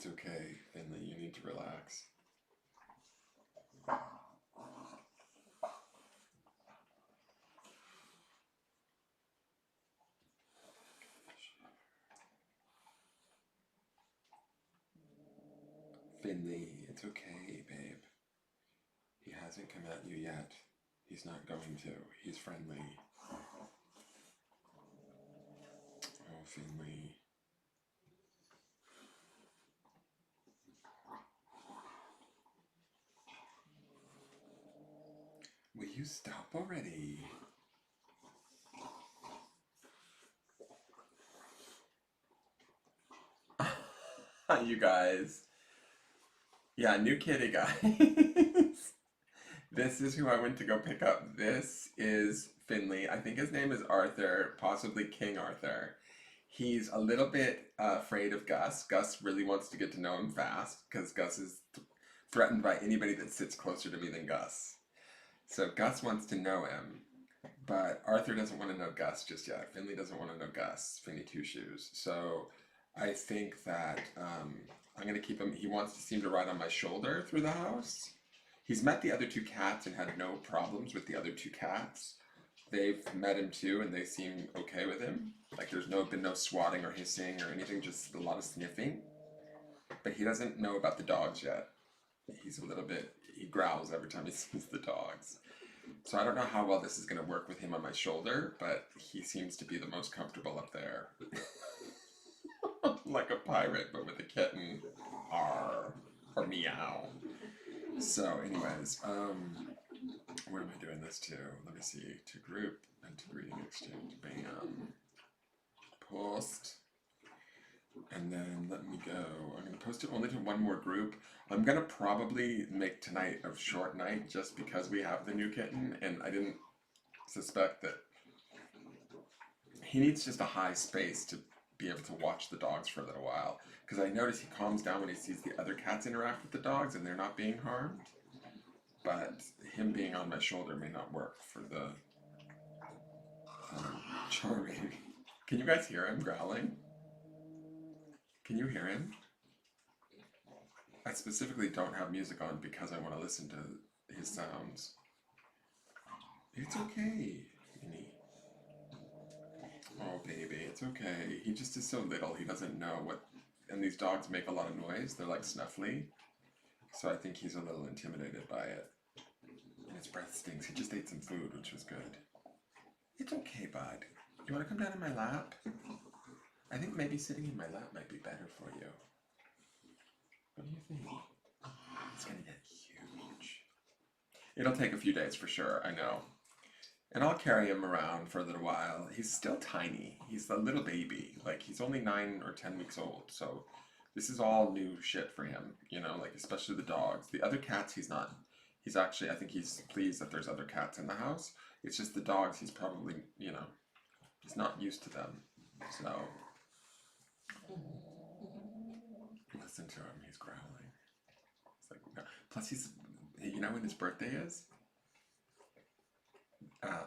It's okay, Finley. You need to relax. Finley, it's okay, babe. He hasn't come at you yet. He's not going to. He's friendly. Oh, Finley. Will you stop already? You guys. Yeah, new kitty, guys. This is who I went to go pick up. This is Finley. I think his name is Arthur, possibly King Arthur. He's a little bit afraid of Gus. Gus really wants to get to know him fast because Gus is threatened by anybody that sits closer to me than Gus. So Gus wants to know him, but Arthur doesn't want to know Gus just yet. Finley doesn't want to know Gus, Finley Two Shoes. So I think that I'm going to keep him. He wants to seem to ride on my shoulder through the house. He's met the other two cats and had no problems with the other two cats. They've met him too and they seem okay with him. Like there's been no swatting or hissing or anything, just a lot of sniffing. But he doesn't know about the dogs yet. He's a little bit, he growls every time he sees the dogs. So I don't know how well this is going to work with him on my shoulder, but he seems to be the most comfortable up there. Like a pirate, but with a kitten. Arr. Or meow. So anyways, where am I doing this to? Let me see. To group and to greeting exchange. Bam. Post. And then let me go. I'm going to post it only to one more group. I'm going to probably make tonight a short night just because we have the new kitten. And I didn't suspect that he needs just a high space to be able to watch the dogs for a little while. Because I notice he calms down when he sees the other cats interact with the dogs and they're not being harmed. But him being on my shoulder may not work for the charming. Can you guys hear him growling? Can you hear him? I specifically don't have music on because I want to listen to his sounds. It's okay, Finny. Oh, baby, it's okay. He just is so little, he doesn't know what... And these dogs make a lot of noise. They're like snuffly. So I think he's a little intimidated by it. And his breath stinks. He just ate some food, which was good. It's okay, bud. You want to come down in my lap? I think maybe sitting in my lap might be better for you. What do you think? It's gonna get huge. It'll take a few days for sure, I know. And I'll carry him around for a little while. He's still tiny. He's a little baby. Like, he's only 9 or 10 weeks old. So this is all new shit for him, you know, like, especially the dogs. The other cats, he's not. He's actually, I think he's pleased that there's other cats in the house. It's just the dogs, he's probably, you know, he's not used to them. So, listen to him. He's growling. It's like, no. Plus, he's, you know when his birthday is?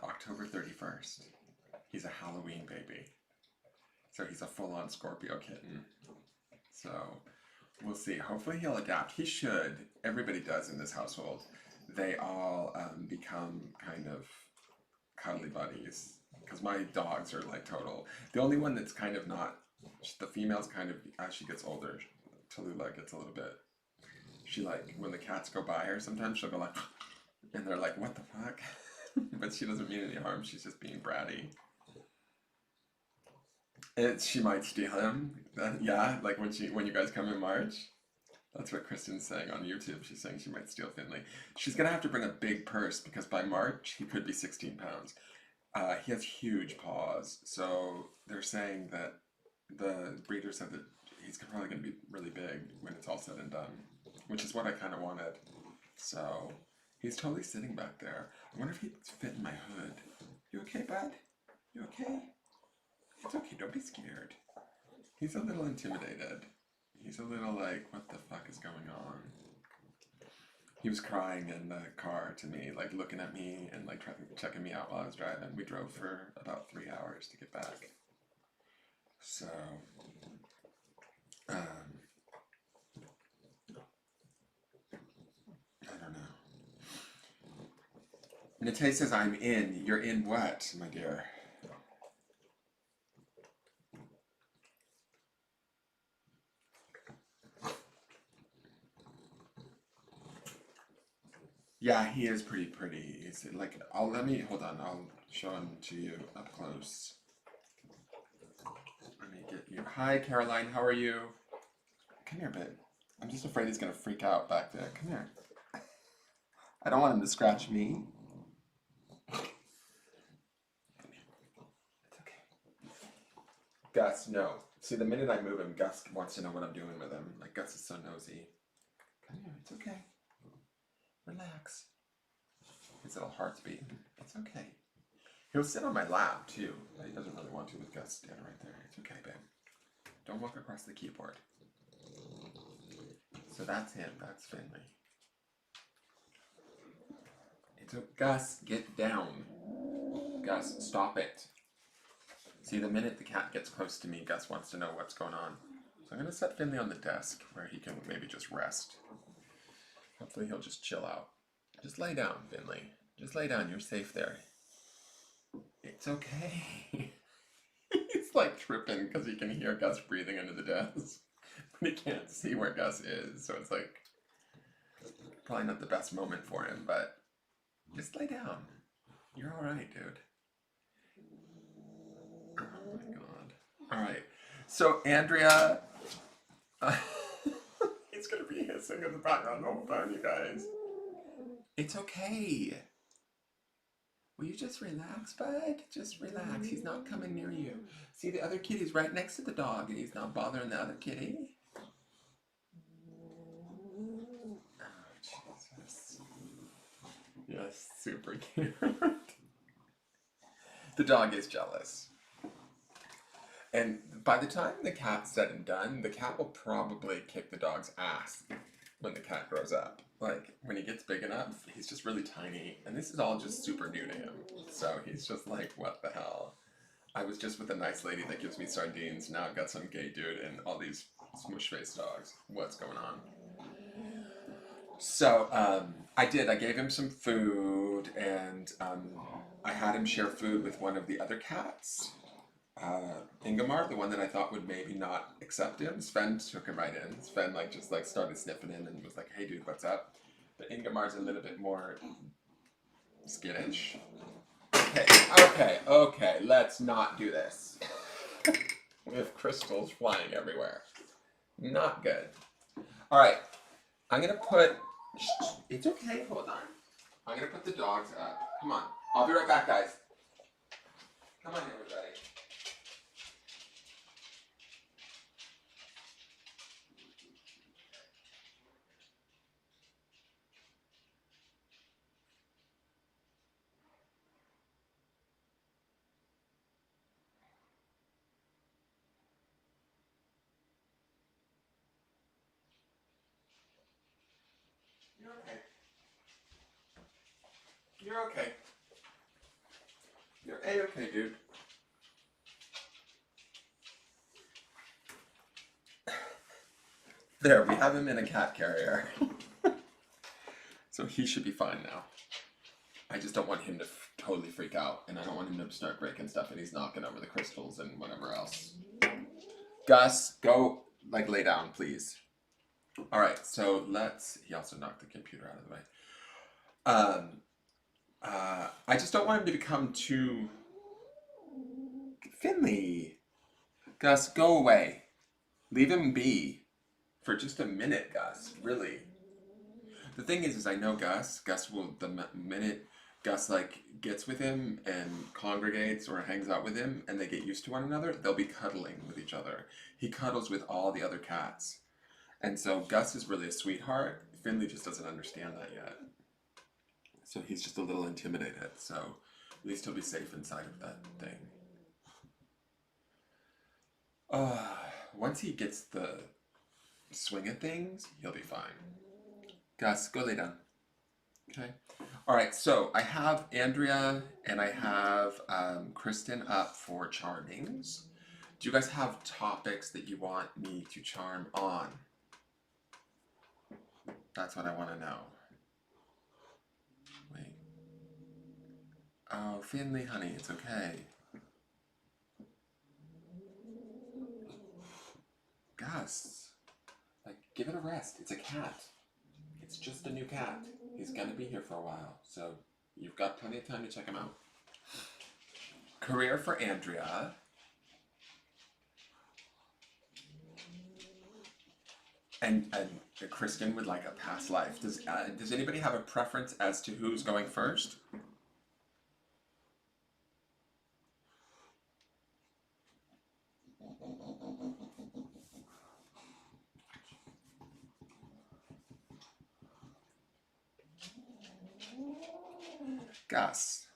October 31st. He's a Halloween baby. So he's a full-on Scorpio kitten. So we'll see. Hopefully he'll adapt. He should. Everybody does in this household. They all become kind of cuddly buddies. Because my dogs are like total. The only one that's kind of not, the female's kind of, as she gets older, Tallulah gets a little bit, she like, when the cats go by her, sometimes she'll go like, and they're like, what the fuck? But she doesn't mean any harm, she's just being bratty. She might steal him. Yeah, like when you guys come in March. That's what Kristen's saying on YouTube. She's saying she might steal Finley. She's gonna have to bring a big purse because by March he could be 16 pounds. He has huge paws, so they're saying that the breeder said that he's probably gonna be really big when it's all said and done, which is what I kind of wanted. So he's totally sitting back there. I wonder if he'd fit in my hood. You okay, bud? You okay? It's okay, don't be scared. He's a little intimidated. He's a little like, what the fuck is going on? He was crying in the car to me, like looking at me and like checking me out while I was driving. We drove for about 3 hours to get back. So, Nate says, I'm in. You're in what, my dear? Yeah, he is pretty pretty. It's like, hold on, I'll show him to you up close. Let me get you. Hi, Caroline, how are you? Come here, babe. I'm just afraid he's gonna freak out back there. Come here. I don't want him to scratch me. It's okay. Gus, no. See, the minute I move him, Gus wants to know what I'm doing with him. Like, Gus is so nosy. Come here, it's okay. Relax. His little heart's beating. It's okay. He'll sit on my lap, too. But he doesn't really want to with Gus standing right there. It's okay, babe. Don't walk across the keyboard. So that's him. That's Finley. Gus, get down. Gus, stop it. See, the minute the cat gets close to me, Gus wants to know what's going on. So I'm going to set Finley on the desk where he can maybe just rest. Hopefully he'll just chill out. Just lay down, Finley. Just lay down. You're safe there. It's okay. He's like tripping because he can hear Gus breathing under the desk. But he can't see where Gus is. So it's like probably not the best moment for him, but just lay down. You're all right, dude. Oh my god. All right. So Andrea, he's gonna be hissing in the background the whole time, you guys. It's okay. Will you just relax, bud? Just relax. He's not coming near you. See, the other kitty's right next to the dog, and he's not bothering the other kitty. Oh, Jesus. Yes, super cute. The dog is jealous. And by the time the cat's said and done, the cat will probably kick the dog's ass when the cat grows up. Like, when he gets big enough, he's just really tiny. And this is all just super new to him. So he's just like, what the hell? I was just with a nice lady that gives me sardines. Now I've got some gay dude and all these smush-faced dogs. What's going on? So, I gave him some food, and I had him share food with one of the other cats. Ingemar, the one that I thought would maybe not accept him. Sven took him right in. Sven just started sniffing him and was like, hey dude, what's up? But Ingemar's a little bit more skittish. Okay, let's not do this. We have crystals flying everywhere. Not good. Alright, I'm gonna put... It's okay, hold on. I'm gonna put the dogs up. Come on. I'll be right back, guys. Come on, everybody. You're okay. You're okay. You're A-okay, dude. There, we have him in a cat carrier. So he should be fine now. I just don't want him to totally freak out, and I don't want him to start breaking stuff and he's knocking over the crystals and whatever else. Gus, go, lay down, please. Alright, so he also knocked the computer out of the way. I just don't want him to become too... Finley! Gus, go away. Leave him be. For just a minute, Gus. Really. The thing is I know Gus. Gus will, the minute Gus, gets with him and congregates or hangs out with him and they get used to one another, they'll be cuddling with each other. He cuddles with all the other cats. And so Gus is really a sweetheart. Finley just doesn't understand that yet. So he's just a little intimidated. So at least he'll be safe inside of that thing. Once he gets the swing of things, he'll be fine. Gus, go lay down. Okay. Alright, so I have Andrea and I have Kristen up for charmings. Do you guys have topics that you want me to charm on? That's what I want to know. Wait. Oh, Finley, honey, it's okay. Gus, like, give it a rest. It's a cat. It's just a new cat. He's gonna be here for a while, so you've got plenty of time to check him out. Career for Andrea. And Kristen would like a past life. Does anybody have a preference as to who's going first? Gus,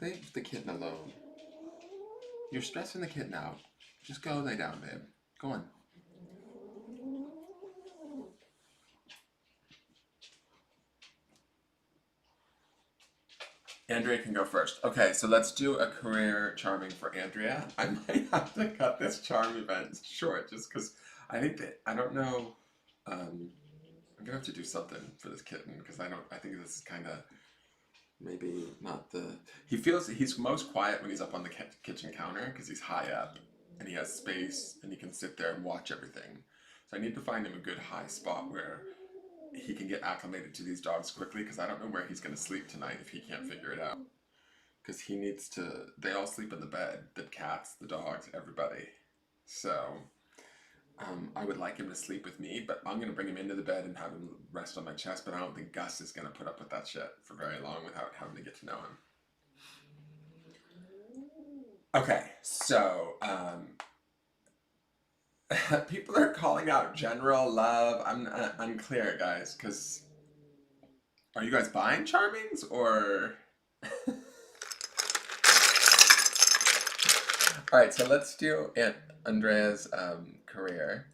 leave the kitten alone. You're stressing the kitten out. Just go lay down, babe. Go on. Andrea can go first. Okay, so let's do a career charming for Andrea. I might have to cut this charm event short just because I think that, I don't know, I'm gonna have to do something for this kitten because I think this is kind of maybe not the, he's most quiet when he's up on the kitchen counter because he's high up and he has space and he can sit there and watch everything. So I need to find him a good high spot where he can get acclimated to these dogs quickly because I don't know where he's going to sleep tonight if he can't figure it out. Because he needs to, they all sleep in the bed, the cats, the dogs, everybody. So I would like him to sleep with me, but I'm going to bring him into the bed and have him rest on my chest, but I don't think Gus is going to put up with that shit for very long without having to get to know him. Okay, so people are calling out general love. I'm unclear, guys, because are you guys buying charmings or? All right, so let's do Aunt Andrea's career.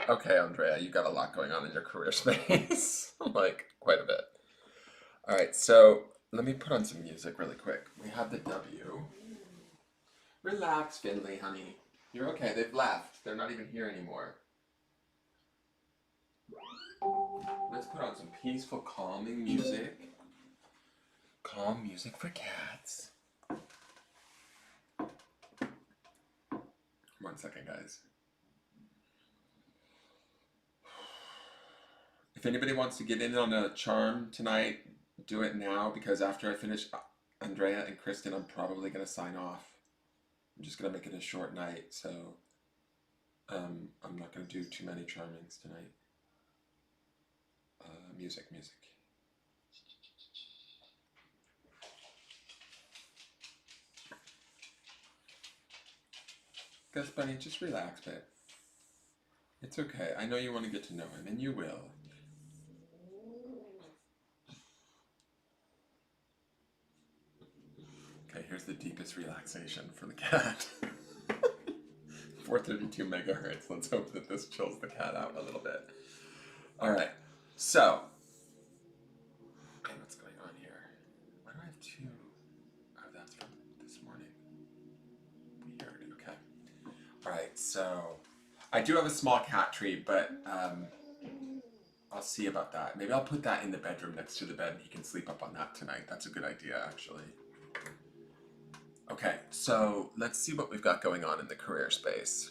Okay, Andrea, you got a lot going on in your career space. Like, quite a bit. All right, so let me put on some music really quick. We have the W. Relax, Finley, honey. You're okay. They've left. They're not even here anymore. Let's put on some peaceful, calming music. Calm music for cats. 1 second, guys. If anybody wants to get in on a charm tonight, do it now because after I finish Andrea and Kristen, I'm probably going to sign off. I'm just going to make it a short night, so I'm not going to do too many charmings tonight. Music. Gus Bunny, just relax, babe. It's okay. I know you want to get to know him, and you will. Okay, here's the deepest relaxation for the cat. 432 megahertz. Let's hope that this chills the cat out a little bit. All right, so what's going on here? Why do I have two? Oh, that's from this morning. Weird. Okay. All right, so I do have a small cat tree, but I'll see about that. Maybe I'll put that in the bedroom next to the bed and he can sleep up on that tonight. That's a good idea, actually. Okay, so let's see what we've got going on in the career space.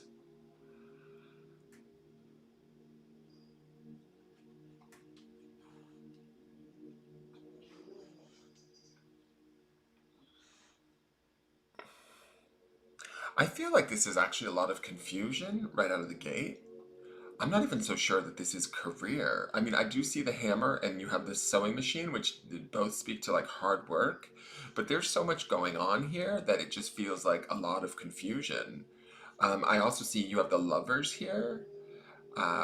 I feel like this is actually a lot of confusion right out of the gate. I'm not even so sure that this is career. I mean, I do see the hammer and you have this sewing machine, which both speak to like hard work, but there's so much going on here that it just feels like a lot of confusion. I also see you have the lovers here,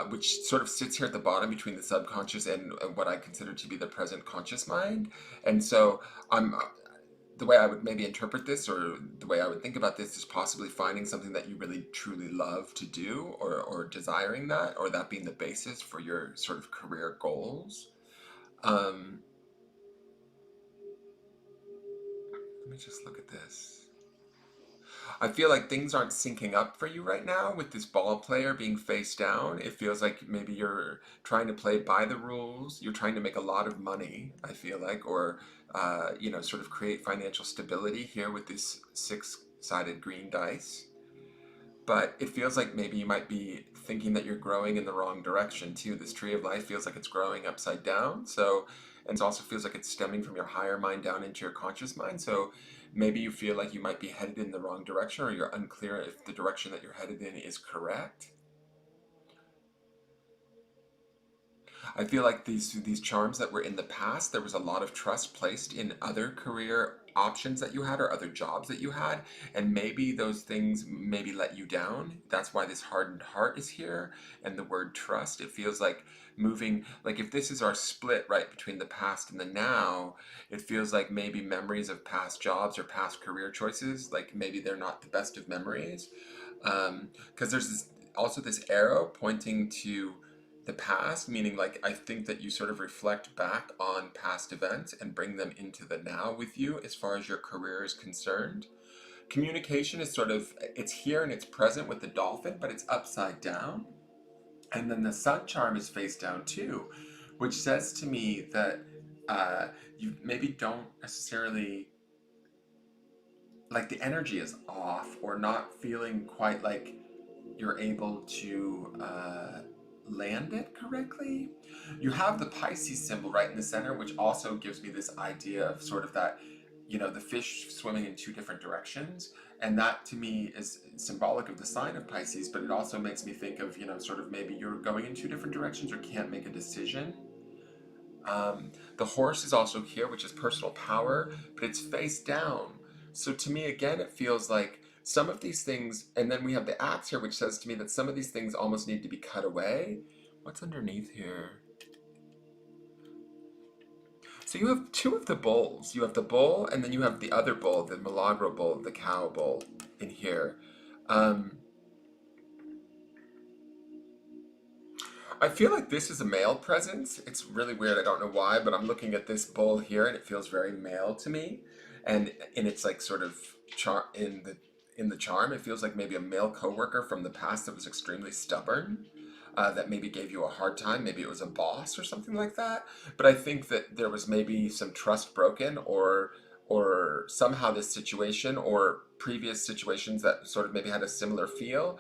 which sort of sits here at the bottom between the subconscious and what I consider to be the present conscious mind. And so I'm the way I would maybe interpret this or the way I would think about this is possibly finding something that you really truly love to do or desiring that or that being the basis for your sort of career goals. Let's just look at this. I feel like things aren't syncing up for you right now with this ball player being face down. It feels like maybe you're trying to play by the rules. You're trying to make a lot of money, I feel like, or, sort of create financial stability here with this six-sided green dice. But it feels like maybe you might be thinking that you're growing in the wrong direction too. This tree of life feels like it's growing upside down. So, and it also feels like it's stemming from your higher mind down into your conscious mind. So maybe you feel like you might be headed in the wrong direction, or you're unclear if the direction that you're headed in is correct. I feel like these charms that were in the past, there was a lot of trust placed in other career options that you had or other jobs that you had, and maybe those things maybe let you down. That's why this hardened heart is here, and the word trust. It feels like moving, like if this is our split right between the past and the now, it feels like maybe memories of past jobs or past career choices, like maybe they're not the best of memories. Because there's also this arrow pointing to the past, meaning like I think that you sort of reflect back on past events and bring them into the now with you as far as your career is concerned. Communication is sort of, it's here and it's present with the dolphin, but it's upside down. And then the sun charm is face down too, which says to me that you maybe don't necessarily, like the energy is off or not feeling quite like you're able to land it correctly. You have the Pisces symbol right in the center, which also gives me this idea of sort of that, the fish swimming in two different directions. And that to me is symbolic of the sign of Pisces, but it also makes me think of, sort of maybe you're going in two different directions or can't make a decision. The horse is also here, which is personal power, but it's face down. So to me, again, it feels like some of these things, and then we have the axe here, which says to me that some of these things almost need to be cut away. What's underneath here? So you have two of the bulls. You have the bull, and then you have the other bull, the Milagro bull, the cow bull in here. Um, I feel like this is a male presence. It's really weird. I don't know why, but I'm looking at this bull here, and it feels very male to me. And in its like sort of in the charm, it feels like maybe a male coworker from the past that was extremely stubborn, that maybe gave you a hard time. Maybe it was a boss or something like that. But I think that there was maybe some trust broken, or somehow this situation or previous situations that sort of maybe had a similar feel.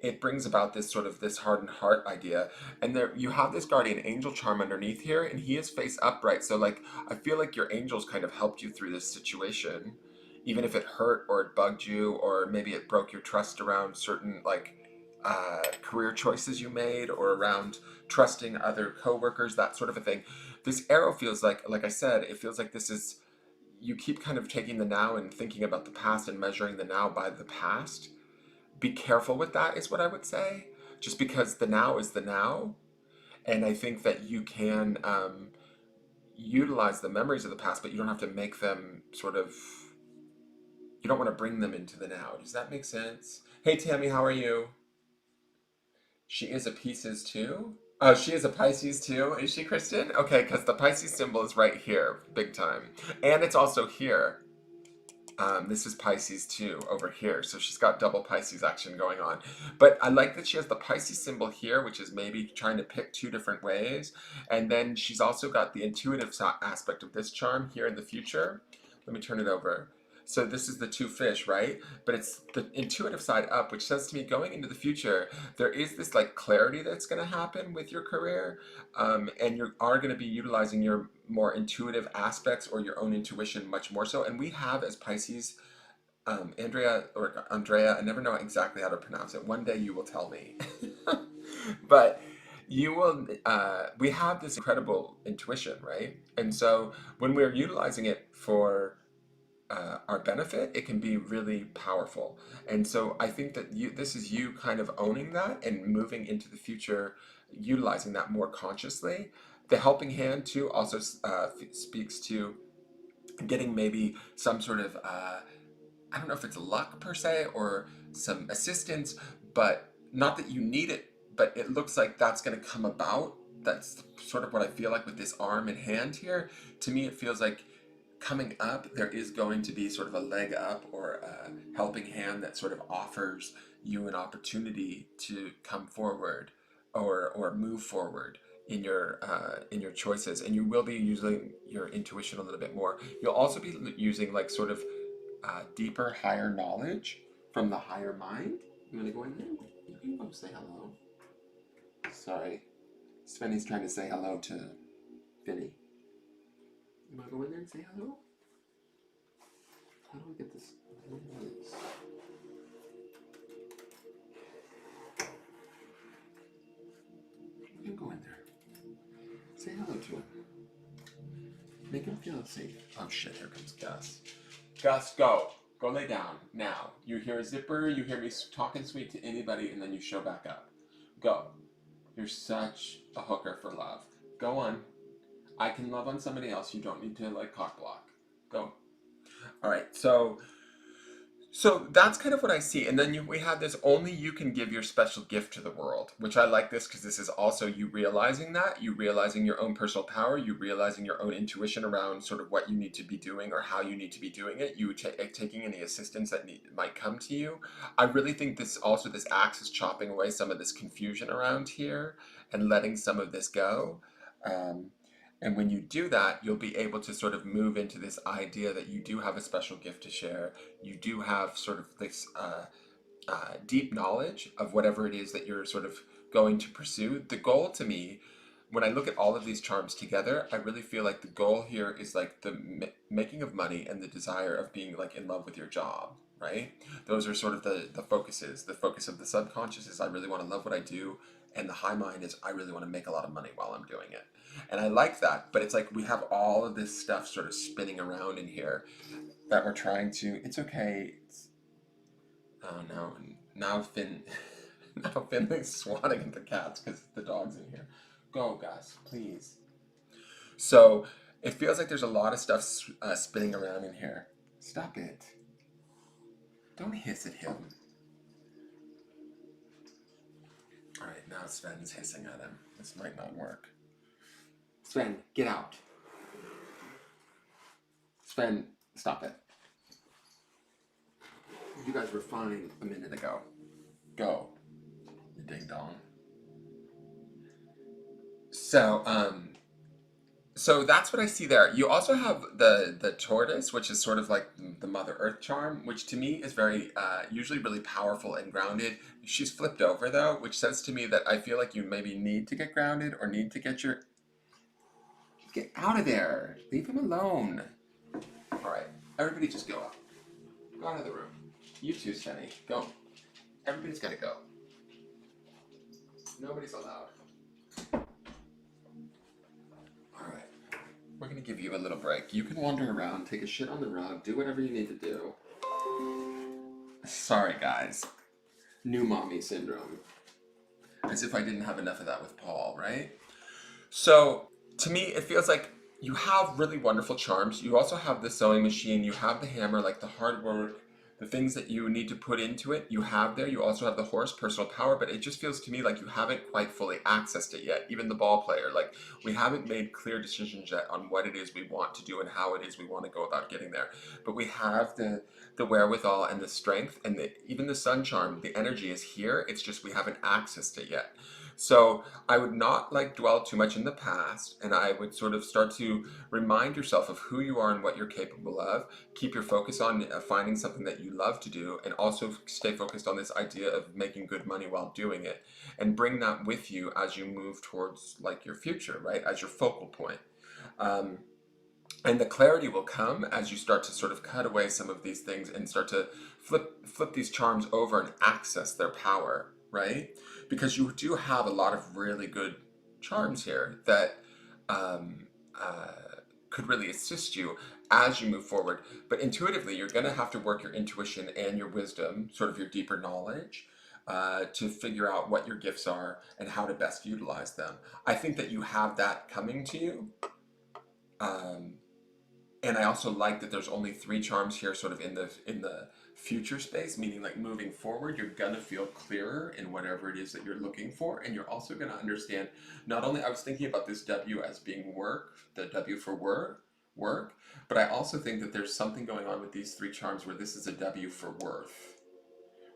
It brings about this sort of this hardened heart idea, and there you have this guardian angel charm underneath here, and he is face upright. So like I feel like your angels kind of helped you through this situation, even if it hurt or it bugged you, or maybe it broke your trust around certain like career choices you made, or around trusting other coworkers, that sort of a thing. This arrow feels like I said, it feels like this is, you keep kind of taking the now and thinking about the past and measuring the now by the past. Be careful with that, is what I would say, just because the now is the now. And I think that you can utilize the memories of the past, but you don't have to make them sort of, you don't want to bring them into the now. Does that make sense? Hey Tammy, how are you? She is a Pisces too. Oh, she is a Pisces too. Is she, Kristen? Okay, because the Pisces symbol is right here, big time. And it's also here. This is Pisces too over here, so she's got double Pisces action going on. But I like that she has the Pisces symbol here, which is maybe trying to pick two different ways. And then she's also got the intuitive aspect of this charm here in the future. Let me turn it over. So this is the two fish, right? But it's the intuitive side up, which says to me, going into the future, there is this like clarity that's going to happen with your career, and you are going to be utilizing your more intuitive aspects or your own intuition much more so. And we have as Pisces, Andrea, I never know exactly how to pronounce it. One day you will tell me. But you will, we have this incredible intuition, right? And so when we're utilizing it for our benefit, it can be really powerful. And so I think that this is you kind of owning that and moving into the future, utilizing that more consciously. The helping hand too also speaks to getting maybe some sort of, I don't know if it's luck per se or some assistance, but not that you need it, but it looks like that's going to come about. That's sort of what I feel like with this arm and hand here. To me, it feels like coming up, there is going to be sort of a leg up or a helping hand that sort of offers you an opportunity to come forward or move forward in your choices, and you will be using your intuition a little bit more. You'll also be using like sort of deeper, higher knowledge from the higher mind. You want to go in there? You can go say hello. Sorry, Svenny's trying to say hello to Vinny. You want to go in there and say hello? How do we get this? You can go in there. Say hello to him. Make him feel safe. Oh shit, here comes Gus. Gus, go. Go lay down, now. You hear a zipper, you hear me talking sweet to anybody, and then you show back up. Go. You're such a hooker for love. Go on. I can love on somebody else. You don't need to, like, cock block. Go. Alright, so that's kind of what I see. And then we have this, only you can give your special gift to the world, which I like this because this is also you realizing that, you realizing your own personal power, you realizing your own intuition around sort of what you need to be doing or how you need to be doing it, you taking any assistance that might come to you. I really think this acts as chopping away some of this confusion around here and letting some of this go. And when you do that, you'll be able to sort of move into this idea that you do have a special gift to share. You do have sort of this deep knowledge of whatever it is that you're sort of going to pursue. The goal to me, when I look at all of these charms together, I really feel like the goal here is like the making of money and the desire of being like in love with your job, right? Those are sort of the focuses. The focus of the subconscious is I really want to love what I do. And the high mind is I really want to make a lot of money while I'm doing it. And I like that, but it's like we have all of this stuff sort of spinning around in here that we're trying to, it's okay. Oh no, now Finley's swatting at the cats because the dog's in here. Go, Gus, please. So it feels like there's a lot of stuff spinning around in here. Stop it. Don't hiss at him. Alright, now Sven's hissing at him. This might not work. Sven, get out. Sven, stop it. You guys were fine a minute ago. Go, you ding dong. So that's what I see there. You also have the tortoise, which is sort of like the Mother Earth charm, which to me is very usually really powerful and grounded. She's flipped over though, which says to me that I feel like you maybe need to get grounded or need to get out of there. Leave him alone. All right, everybody just go up. Go out of the room. You too, Svenny. Go. Everybody's got to go. Nobody's allowed. We're going to give you a little break. You can wander around, take a shit on the rug, do whatever you need to do. Sorry, guys. New mommy syndrome. As if I didn't have enough of that with Paul, right? So, to me, it feels like you have really wonderful charms. You also have the sewing machine. You have the hammer, like the hard work, the things that you need to put into it, you have there. You also have the horse, personal power, but it just feels to me like you haven't quite fully accessed it yet. Even the ball player, like we haven't made clear decisions yet on what it is we want to do and how it is we want to go about getting there. But we have the wherewithal and the strength and even the sun charm, the energy is here. It's just we haven't accessed it yet. So I would not like dwell too much in the past, and I would sort of start to remind yourself of who you are and what you're capable of. Keep your focus on finding something that you love to do, and also stay focused on this idea of making good money while doing it, and bring that with you as you move towards like your future, right? As your focal point. And the clarity will come as you start to sort of cut away some of these things and start to flip these charms over and access their power, right? Because you do have a lot of really good charms here that could really assist you as you move forward. But intuitively, you're going to have to work your intuition and your wisdom, sort of your deeper knowledge, to figure out what your gifts are and how to best utilize them. I think that you have that coming to you. And I also like that there's only 3 charms here sort of in the future space, meaning like moving forward, you're gonna feel clearer in whatever it is that you're looking for, and you're also gonna understand, not only, I was thinking about this W as being work, the W for work, work, but I also think that there's something going on with these three charms where this is a W for worth,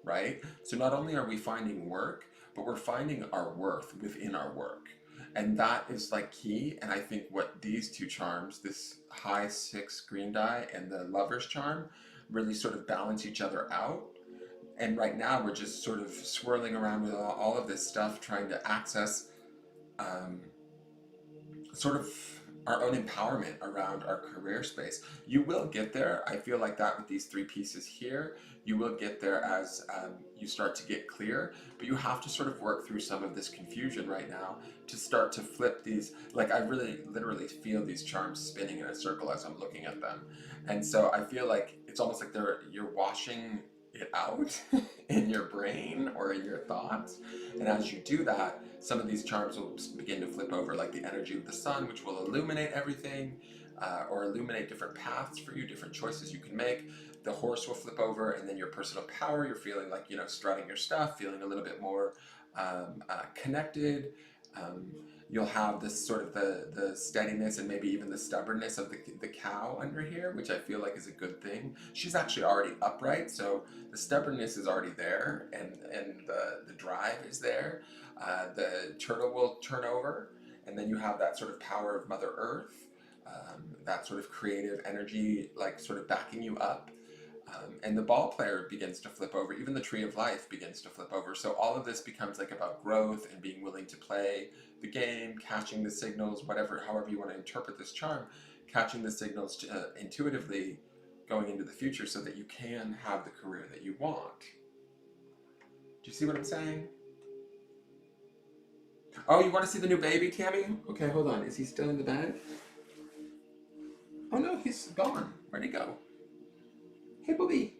right? So not only are we finding work, but we're finding our worth within our work. And that is like key. And I think what these two charms, this high 6 green die and the lover's charm, really sort of balance each other out. And right now we're just sort of swirling around with all of this stuff, trying to access um, sort of our own empowerment around our career space. You will get there. I feel like that with these three pieces here. You will get there as you start to get clear, but you have to sort of work through some of this confusion right now to start to flip these. Like, I really literally feel these charms spinning in a circle as I'm looking at them. And so I feel like it's almost like you're washing it out in your brain or in your thoughts. And as you do that, some of these charms will begin to flip over, like the energy of the sun, which will illuminate everything, or illuminate different paths for you, different choices you can make. The horse will flip over, and then your personal power, you're feeling like, strutting your stuff, feeling a little bit more connected. You'll have this sort of the steadiness and maybe even the stubbornness of the cow under here, which I feel like is a good thing. She's actually already upright, so the stubbornness is already there, and the drive is there. The turtle will turn over, and then you have that sort of power of Mother Earth, that sort of creative energy, like sort of backing you up. And the ball player begins to flip over. Even the tree of life begins to flip over. So all of this becomes like about growth and being willing to play the game, catching the signals, however you want to interpret this charm, catching the signals to, intuitively going into the future so that you can have the career that you want. Do you see what I'm saying? Oh, you want to see the new baby, Tammy? Okay, hold on. Is he still in the bed? Oh no, he's gone. Where'd he go? Hey, Booby.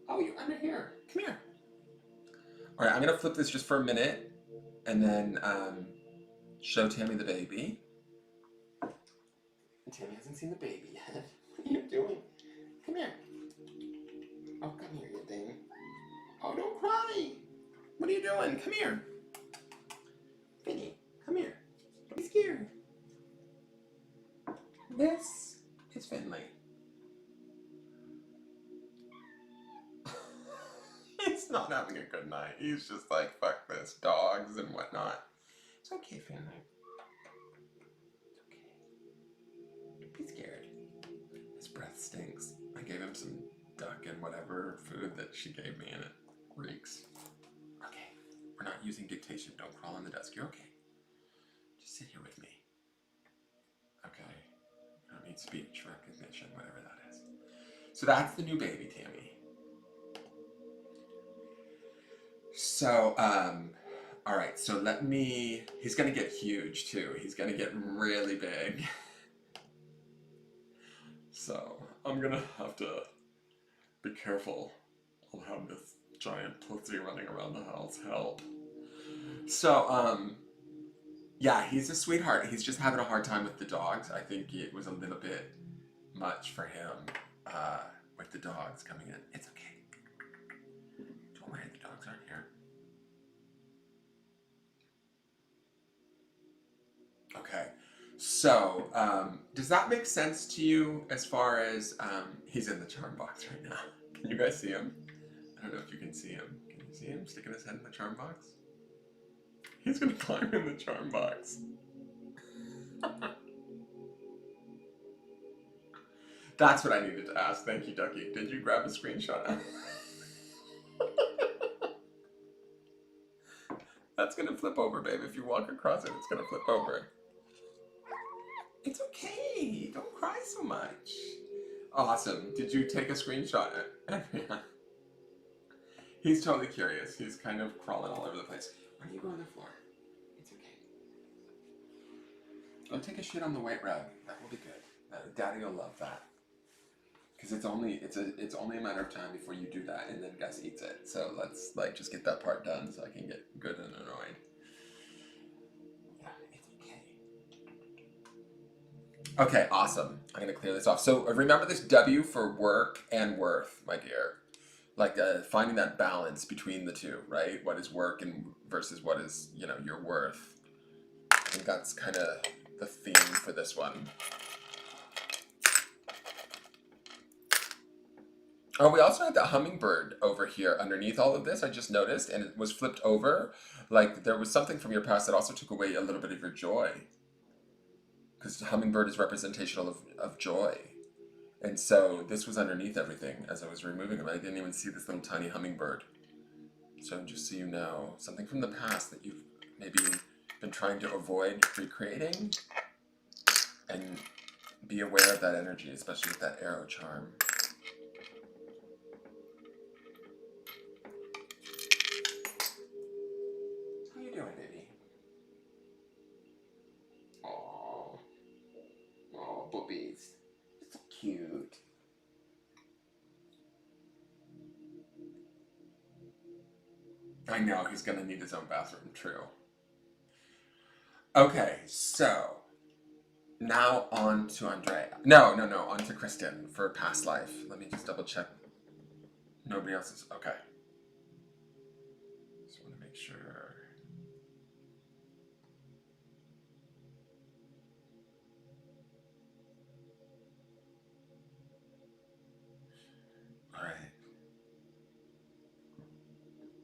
Oh, you're under here. Come here. All right, I'm gonna flip this just for a minute, and then show Tammy the baby. Tammy hasn't seen the baby yet. What are you doing? Come here. Oh, come here, you thing. Oh, don't cry. What are you doing? Come here. Finny, come here. Don't be scared. This is Finley. He's not having a good night. He's just like, fuck this, dogs and whatnot. It's okay, Finley. It's okay. Don't be scared. His breath stinks. I gave him some duck and whatever food that she gave me, and it reeks. Okay, we're not using dictation. Don't crawl on the desk. You're okay. Just sit here with me. Okay. I don't need speech recognition, whatever that is. So that's the new baby, Tammy. So, all right, so he's gonna get huge too. He's gonna get really big. So, I'm gonna have to be careful. I'll have this giant pussy running around the house, help. So, yeah, he's a sweetheart. He's just having a hard time with the dogs. I think it was a little bit much for him, with the dogs coming in. It's okay. Don't worry, the dogs aren't here. Okay, so does that make sense to you as far as he's in the charm box right now? Can you guys see him? I don't know if you can see him. Can you see him sticking his head in the charm box? He's gonna climb in the charm box. That's what I needed to ask. Thank you, Ducky. Did you grab a screenshot? That's gonna flip over, babe. If you walk across it, it's gonna flip over. It's okay. Don't cry so much. Awesome. Did you take a screenshot? He's totally curious. He's kind of crawling all over the place. Why don't you go on the floor? It's okay. Go take a shit on the white rug. That will be good. Daddy will love that. Because it's only a matter of time before you do that, and then Gus eats it. So let's just get that part done so I can get good and annoyed. Yeah, it's okay. Okay, awesome. I'm gonna clear this off. So remember this W for work and worth, my dear. Like finding that balance between the two, right? What is work and versus what is your worth. I think that's kind of the theme for this one. Oh, we also had that hummingbird over here underneath all of this. I just noticed, and it was flipped over. Like there was something from your past that also took away a little bit of your joy, because the hummingbird is representational of joy. And so this was underneath everything as I was removing them. I didn't even see this little tiny hummingbird. So just so you know, something from the past that you've maybe been trying to avoid recreating, and be aware of that energy, especially with that arrow charm. How you doing, baby? Aww. Aww, boobies. So cute. I know, he's gonna need his own bathroom, true. Okay, so now on to Andrea. No, on to Kristen for past life. Let me just double check. Nobody else is. Okay. Just want to make sure. All right.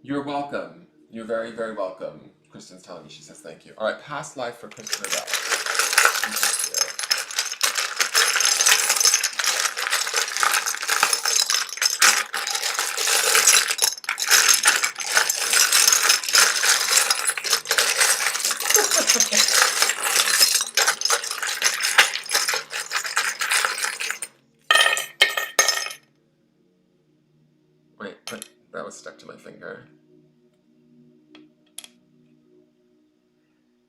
You're welcome. You're very, very welcome. Kristen's telling me, she says thank you. All right, past life for Kristen Adele. Wait, that was stuck to my finger.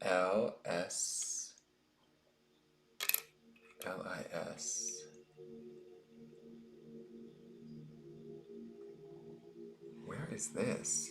LS. LIS. Where is this?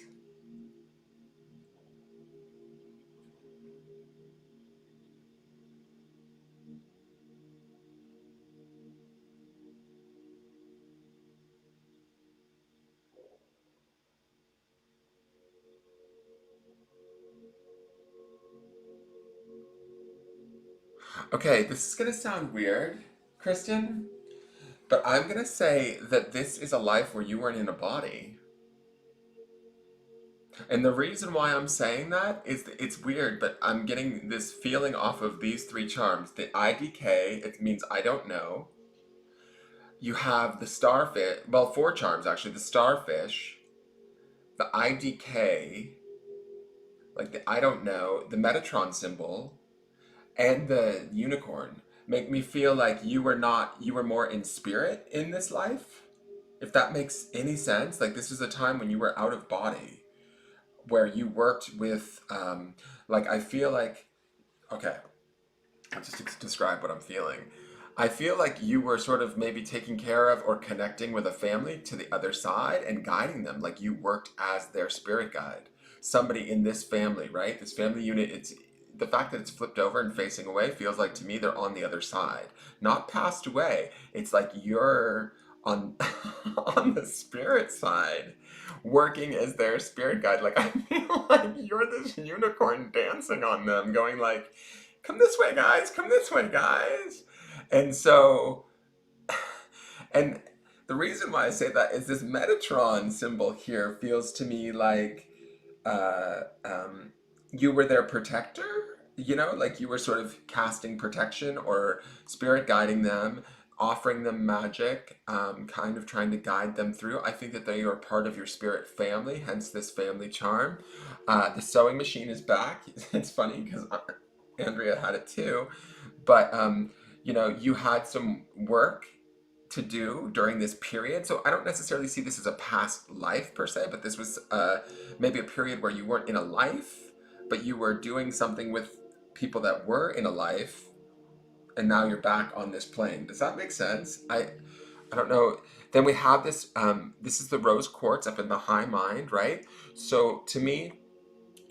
Okay, this is gonna sound weird, Kristen, but I'm gonna say that this is a life where you weren't in a body. And the reason why I'm saying that is that it's weird, but I'm getting this feeling off of these three charms. The IDK, it means I don't know. You have the starfish, well, four charms actually. The starfish, the IDK, like the I don't know, the Metatron symbol, and the unicorn make me feel like you were more in spirit in this life. If that makes any sense. Like this was a time when you were out of body, where you worked with, like I feel like, okay, I'll just describe what I'm feeling. I feel like you were sort of maybe taking care of or connecting with a family to the other side and guiding them, like you worked as their spirit guide. Somebody in this family, right? This family unit, it's the fact that it's flipped over and facing away feels like to me they're on the other side. Not passed away. It's like you're on on the spirit side working as their spirit guide. Like I feel like you're this unicorn dancing on them, going like, come this way, guys, come this way, guys. And so, and the reason why I say that is this Metatron symbol here feels to me like uh, um, you were their protector, you know, like you were sort of casting protection or spirit guiding them, offering them magic, kind of trying to guide them through. I think that they are part of your spirit family, hence this family charm. The sewing machine is back. It's funny because Andrea had it too, but you know, you had some work to do during this period. So I don't necessarily see this as a past life per se, but this was maybe a period where you weren't in a life, but you were doing something with people that were in a life, and now you're back on this plane. Does that make sense? I don't know. Then we have this. This is the rose quartz up in the high mind, right? So to me,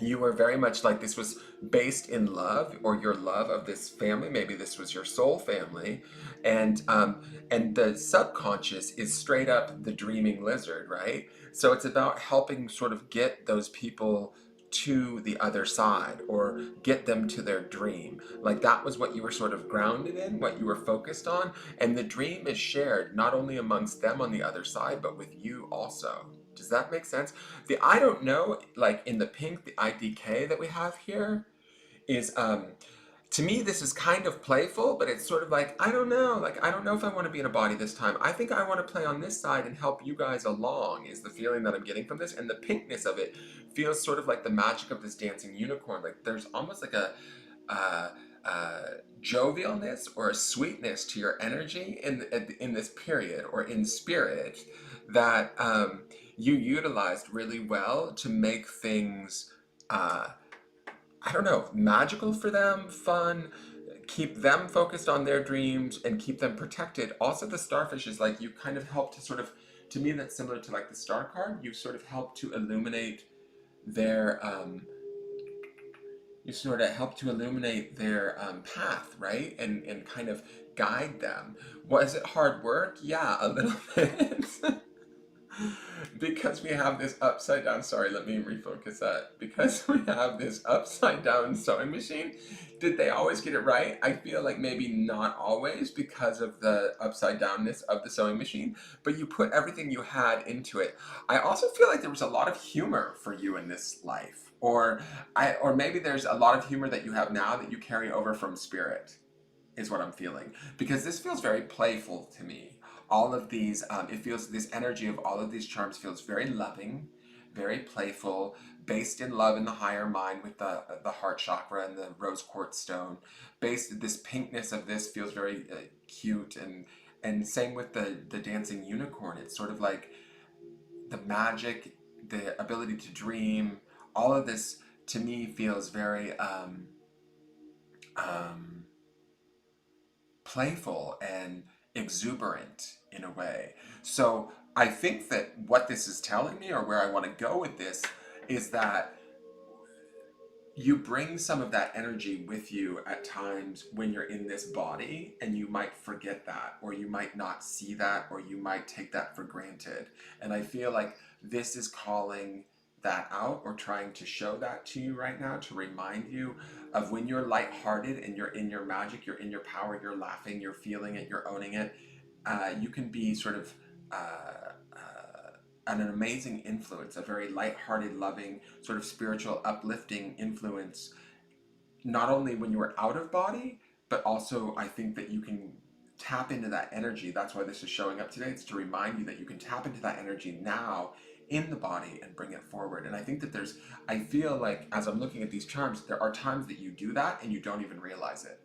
you were very much like this was based in love or your love of this family. Maybe this was your soul family, and the subconscious is straight up the dreaming lizard, right? So it's about helping sort of get those people to the other side or get them to their dream. Like that was what you were sort of grounded in, what you were focused on. And the dream is shared not only amongst them on the other side, but with you also. Does that make sense? The I don't know, like in the pink, the IDK that we have here is to me this is kind of playful, but it's sort of like I don't know, like I don't know if I want to be in a body this time. I think I want to play on this side and help you guys along is the feeling that I'm getting from this. And the pinkness of it feels sort of like the magic of this dancing unicorn. Like there's almost like a uh, uh, jovialness or a sweetness to your energy in this period or in spirit that you utilized really well to make things I don't know, magical for them, fun, keep them focused on their dreams and keep them protected. Also, the starfish is like you kind of help to sort of, to me, that's similar to like the star card. You sort of help to illuminate their, you sort of help to illuminate their path, right? And kind of guide them. Was it hard work? Yeah, a little bit. Because we have this upside down, sorry, let me refocus that. Because we have this upside down sewing machine, did they always get it right? I feel like maybe not always because of the upside downness of the sewing machine, but you put everything you had into it. I also feel like there was a lot of humor for you in this life. Or maybe there's a lot of humor that you have now that you carry over from spirit is what I'm feeling. Because this feels very playful to me. All of these, it feels, this energy of all of these charms feels very loving, very playful, based in love in the higher mind with the heart chakra and the rose quartz stone. Based, this pinkness of this feels very cute, and same with the dancing unicorn. It's sort of like the magic, the ability to dream, all of this to me feels very um, playful and exuberant in a way. So I think that what this is telling me, or where I want to go with this, is that you bring some of that energy with you at times when you're in this body, and you might forget that, or you might not see that, or you might take that for granted. And I feel like this is calling that out or trying to show that to you right now to remind you of when you're lighthearted and you're in your magic, you're in your power, you're laughing, you're feeling it, you're owning it. You can be sort of an amazing influence, a very lighthearted, loving, sort of spiritual, uplifting influence, not only when you are out of body, but also I think that you can tap into that energy. That's why this is showing up today. It's to remind you that you can tap into that energy now in the body and bring it forward. And I think that I feel like as I'm looking at these charms, there are times that you do that and you don't even realize it.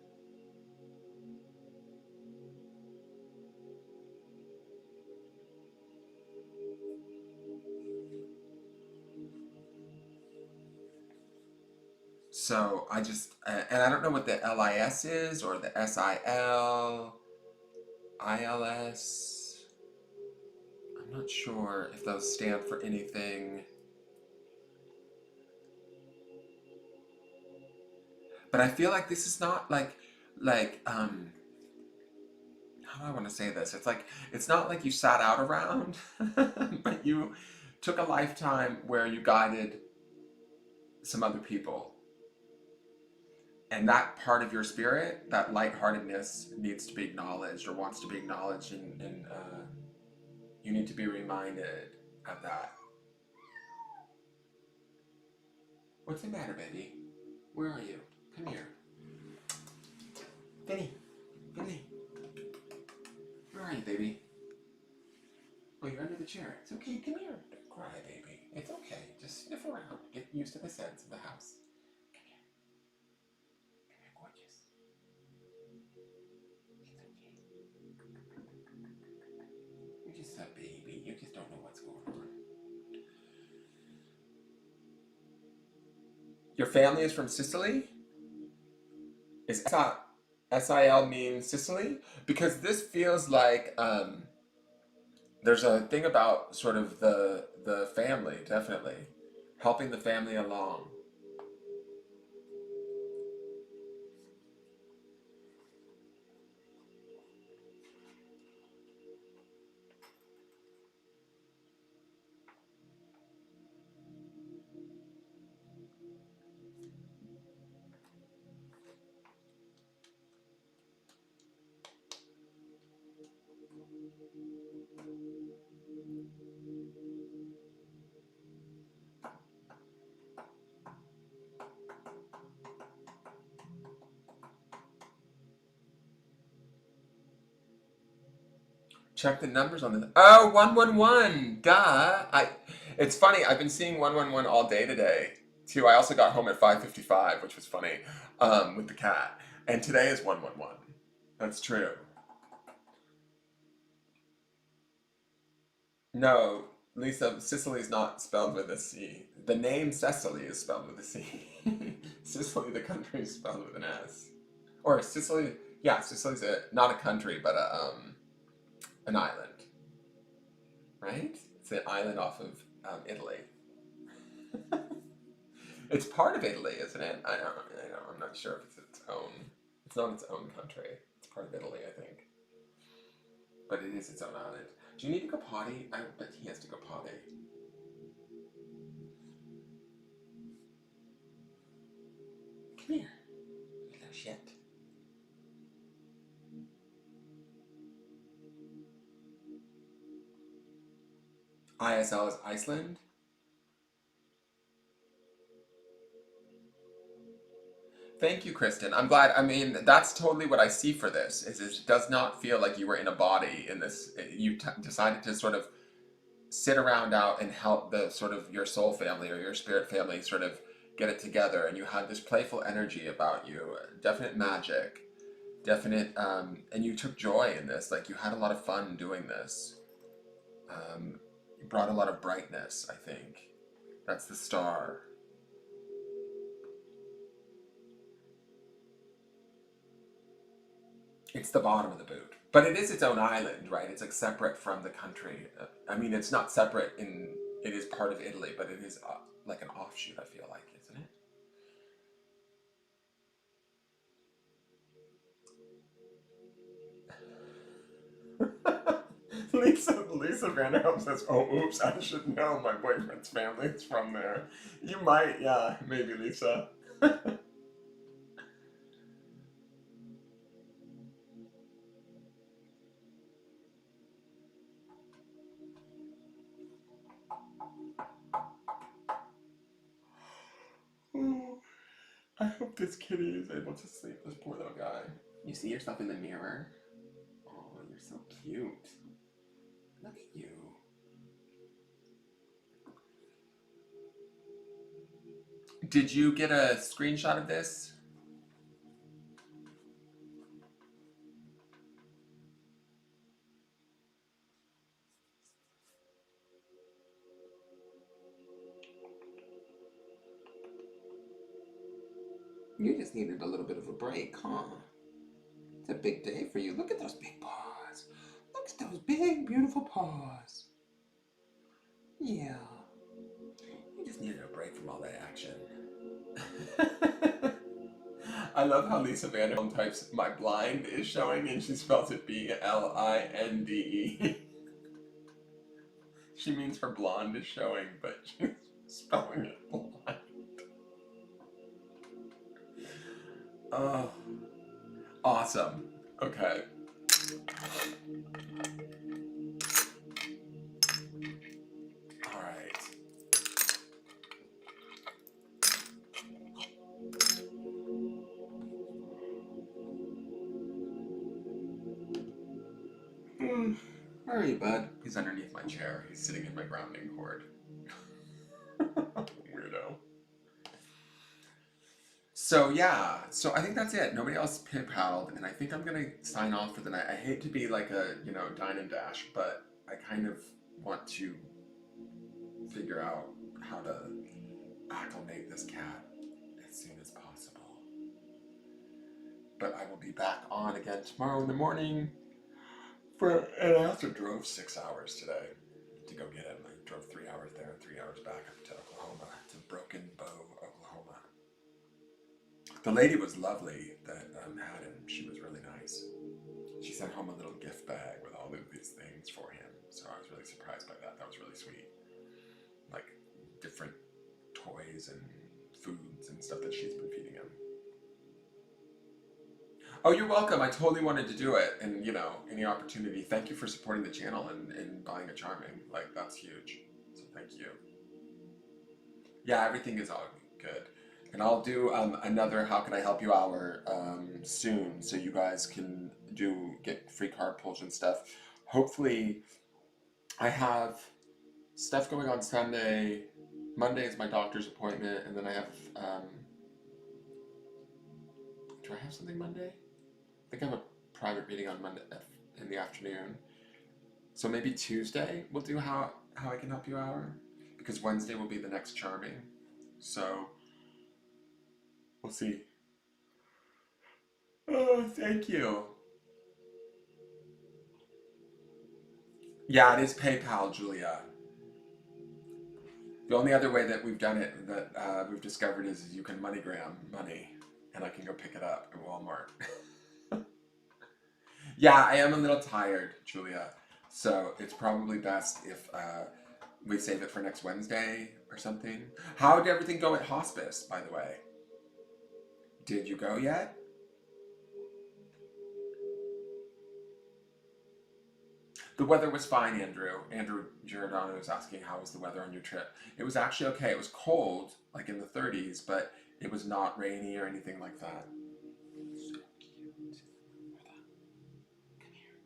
So I just, and I don't know what the LIS is or the SIL, ILS. I'm not sure if those stand for anything. But I feel like this is not like how do I want to say this? It's like it's not like you sat out around, but you took a lifetime where you guided some other people. And that part of your spirit, that lightheartedness, needs to be acknowledged or wants to be acknowledged, and you need to be reminded of that. What's the matter, baby? Where are you? Come here. Vinny. Vinny. Where are you, baby? Oh, you're under the chair. It's okay. Come here. Don't cry, baby. It's okay. Just sniff around. Get used to the scents of the house. Come here. Come here, gorgeous. It's okay. You're just a baby. You just don't know what's going on. Your family is from Sicily? Is SIL mean Sicily? Because this feels like there's a thing about sort of the family, definitely helping the family along. Check the numbers on this. Oh, 111. Duh. It's funny. I've been seeing 111 all day today, too. I also got home at 5:55, which was funny, with the cat. And today is 111. That's true. No, Lisa, Sicily's not spelled with a C. The name Cecily is spelled with a C. Sicily, the country, is spelled with an S. Or Sicily, yeah, Sicily's not a country, but an island, right? It's an island off of Italy. It's part of Italy, isn't it? I'm not sure if it's its own. It's not its own country. It's part of Italy, I think. But it is its own island. Do you need to go potty? I bet he has to go potty. Come here, you little shit. ISL is Iceland. Thank you, Kristen. I'm glad. I mean, that's totally what I see for this. Is it does not feel like you were in a body in this. You decided to sort of sit around out and help the sort of your soul family or your spirit family sort of get it together, and you had this playful energy about you, definite magic, definite, and you took joy in this. Like you had a lot of fun doing this. You brought a lot of brightness. I think that's the star. It's the bottom of the boot. But it is its own island, right? It's like separate from the country. I mean, it's not separate in, it is part of Italy, but it is like an offshoot, I feel like, isn't it? Lisa Vanderhelm says, oh, oops, I should know my boyfriend's family is from there. You might, yeah, maybe, Lisa. Oh, I hope this kitty is able to sleep, this poor little guy. You see yourself in the mirror? Oh, you're so cute. Look at you. Did you get a screenshot of this? You just needed a little bit of a break, huh? It's a big day for you. Look at those big paws. Look at those big, beautiful paws. Yeah. You just needed a break from all that action. I love how Lisa Vanderhelm types my blind is showing and she spells it B-L-I-N-D-E. She means her blonde is showing, but she's spelling it blind. Oh, awesome. Okay. All right. Where are you, bud? He's underneath my chair. He's sitting in my grounding cord. Weirdo. So yeah, so I think that's it. Nobody else pip-paddled, and I think I'm gonna sign off for the night. I hate to be like a, dine and dash, but I kind of want to figure out how to acclimate this cat as soon as possible. But I will be back on again tomorrow in the morning. And I also drove 6 hours today to go get him. I drove 3 hours there and 3 hours back up to Oklahoma, to Broken Bow, Oklahoma. The lady was lovely that had him. She was really nice. She sent home a little gift bag with all of these things for him. So I was really surprised by that. That was really sweet. Like different toys and foods and stuff that she's been feeding him. Oh, you're welcome. I totally wanted to do it, and any opportunity. Thank you for supporting the channel and buying a charming. Like, that's huge. So thank you. Yeah, everything is all good. And I'll do another How Can I Help You hour soon, so you guys can get free card pulls and stuff. Hopefully, I have stuff going on Sunday. Monday is my doctor's appointment, and then I have. Do I have something Monday? I think I have a private reading on Monday in the afternoon. So maybe Tuesday we'll do how I can help you hour, because Wednesday will be the next charming. So we'll see. Oh, thank you. Yeah, it is PayPal, Julia. The only other way that we've done it that we've discovered is you can MoneyGram money, and I can go pick it up at Walmart. Yeah, I am a little tired, Julia. So it's probably best if we save it for next Wednesday or something. How did everything go at hospice, by the way? Did you go yet? The weather was fine, Andrew. Andrew Giordano was asking how was the weather on your trip. It was actually okay. It was cold, like in the 30s, but it was not rainy or anything like that. So cute. Come here.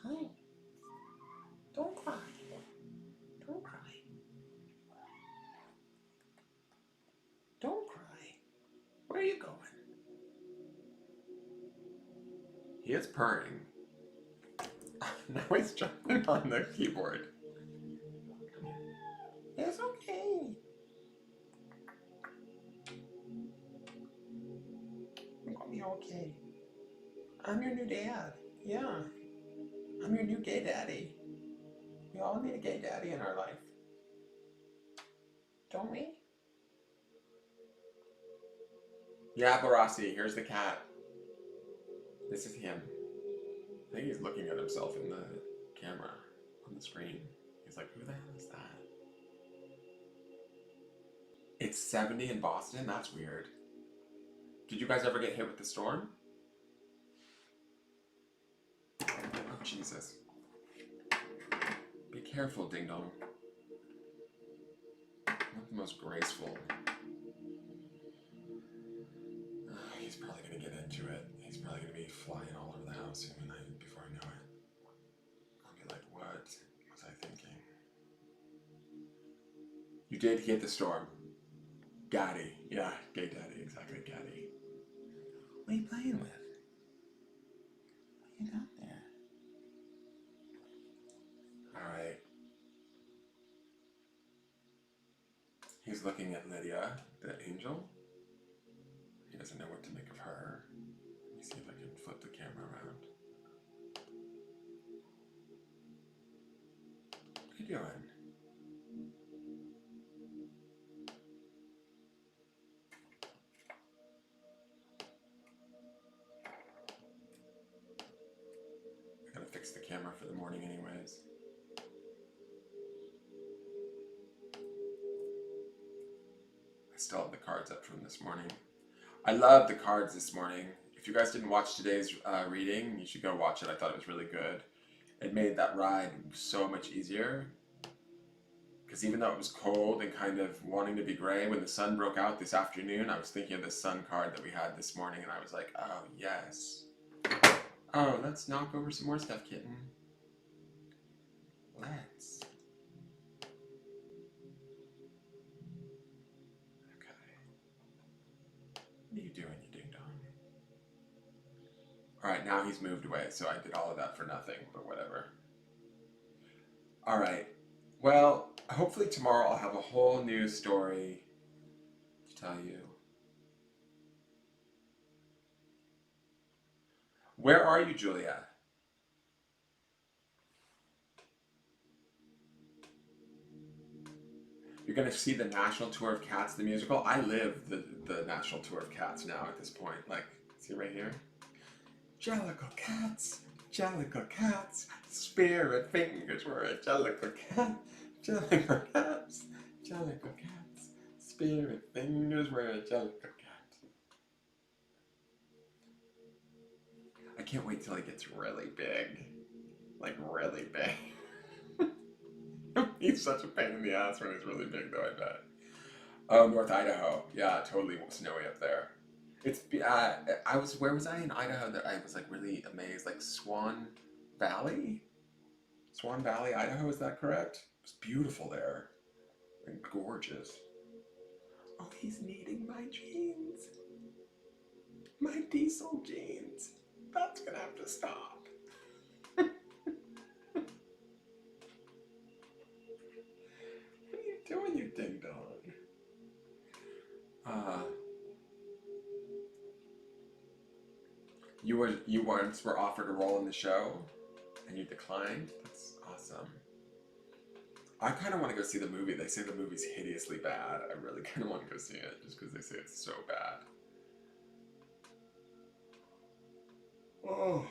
Hi. Don't cry. Don't cry. Don't cry. Where are you going? He is purring. Now he's jumping on the keyboard. It's okay. I'm gonna be okay. I'm your new dad. Yeah. I'm your new gay daddy. We all need a gay daddy in our life. Don't we? Yeah, Barassi, here's the cat. This is him. I think he's looking at himself in the camera on the screen. He's like, who the hell is that? It's 70 in Boston? That's weird. Did you guys ever get hit with the storm? Oh, Jesus. Be careful, Ding Dong. Not the most graceful. He's probably going to get into it. He's probably going to be flying all over the house before I know it. I'll be like, what was I thinking? You did hit the storm. Gaddy. Yeah, gay daddy. Exactly, Gaddy. What are you playing with? What you got there? Alright. He's looking at Lydia, the angel. He doesn't know what to make of her. Let me see if I can flip the camera around. What are you doing? I gotta fix the camera for the morning anyways. I still have the cards up from this morning. I love the cards this morning. If you guys didn't watch today's reading, you should go watch it. I thought it was really good. It made that ride so much easier. Because even though it was cold and kind of wanting to be gray, when the sun broke out this afternoon, I was thinking of the sun card that we had this morning, and I was like, oh, yes. Oh, let's knock over some more stuff, kitten. Let's. Okay. What are you doing, you ding-dong? Alright, now he's moved away, so I did all of that for nothing, but whatever. Alright, well, hopefully tomorrow I'll have a whole new story to tell you. Where are you, Julia? You're going to see the National Tour of Cats, the musical. I live the National Tour of Cats now at this point. Like, see right here? Jellicle cats, spirit fingers were a jellicle cat, jellicle cats, spirit fingers where Angelica cat. I can't wait till it gets really big. Like really big. He's such a pain in the ass when he's really big though, I bet. Oh, North Idaho. Yeah, totally snowy up there. It's where was I in Idaho that I was like really amazed? Like Swan Valley? Swan Valley, Idaho, is that correct? It's beautiful there. And gorgeous. Oh, he's needing my jeans. My diesel jeans. That's gonna have to stop. What are you doing, you ding dong? You once were offered a role in the show and you declined? That's awesome. I kind of want to go see the movie. They say the movie's hideously bad. I really kind of want to go see it just because they say it's so bad. Oh.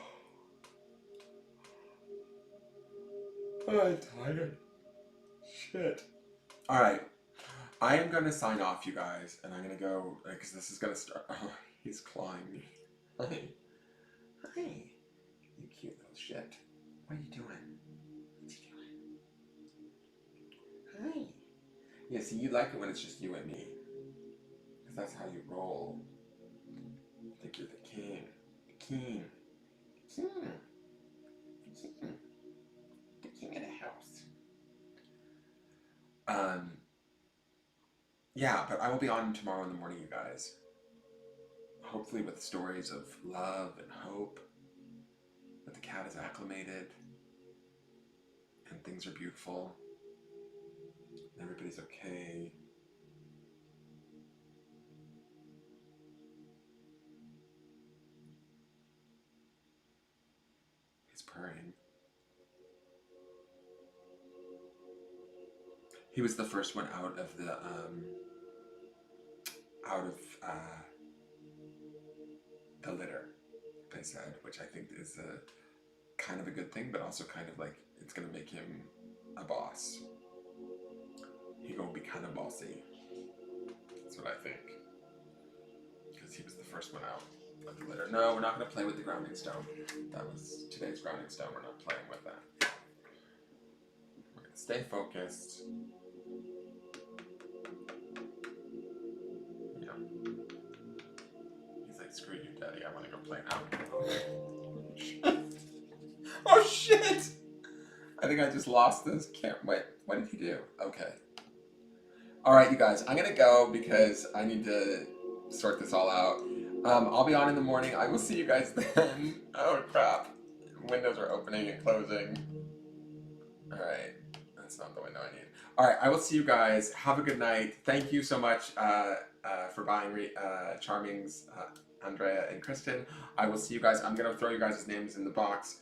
I'm tired. Shit. Alright. I am going to sign off, you guys, and I'm going to go, because this is going to start. Oh, he's clawing me. Hi. Hi. You cute little shit. What are you doing? What you doing? Hi. Yeah, see, you like it when it's just you and me. Because that's how you roll. You think you're the king. The king. The king. The king. The king of the house. Yeah, but I will be on tomorrow in the morning, you guys. Hopefully with stories of love and hope. That the cat is acclimated. And things are beautiful. And everybody's okay. He's purring. He was the first one out of the litter, they said, which I think is a kind of a good thing, but also kind of like it's gonna make him a boss. He gonna be kind of bossy. That's what I think. Because he was the first one out of the litter. No, we're not gonna play with the grounding stone. That was today's grounding stone. We're not playing with that. We're gonna stay focused. Screw you, Daddy. I want to go play now. Oh, shit! I think I just lost this. Wait, what did he do? Okay. Alright, you guys. I'm going to go because I need to sort this all out. I'll be on in the morning. I will see you guys then. Oh, crap. Windows are opening and closing. Alright. That's not the window I need. Alright, I will see you guys. Have a good night. Thank you so much for buying Charming's... Andrea and Kristen. I will see you guys. I'm going to throw you guys' names in the box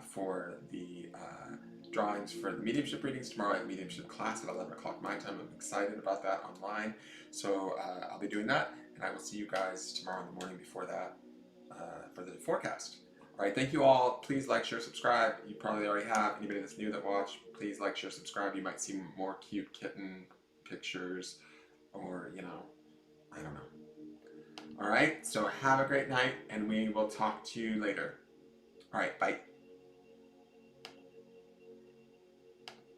for the drawings for the mediumship readings tomorrow at mediumship class at 11 o'clock my time. I'm excited about that online. So I'll be doing that. And I will see you guys tomorrow in the morning before that for the forecast. All right. Thank you all. Please like, share, subscribe. You probably already have. Anybody that's new that watch, please like, share, subscribe. You might see more cute kitten pictures or, you know, I don't know. All right, so have a great night, and we will talk to you later. All right, bye.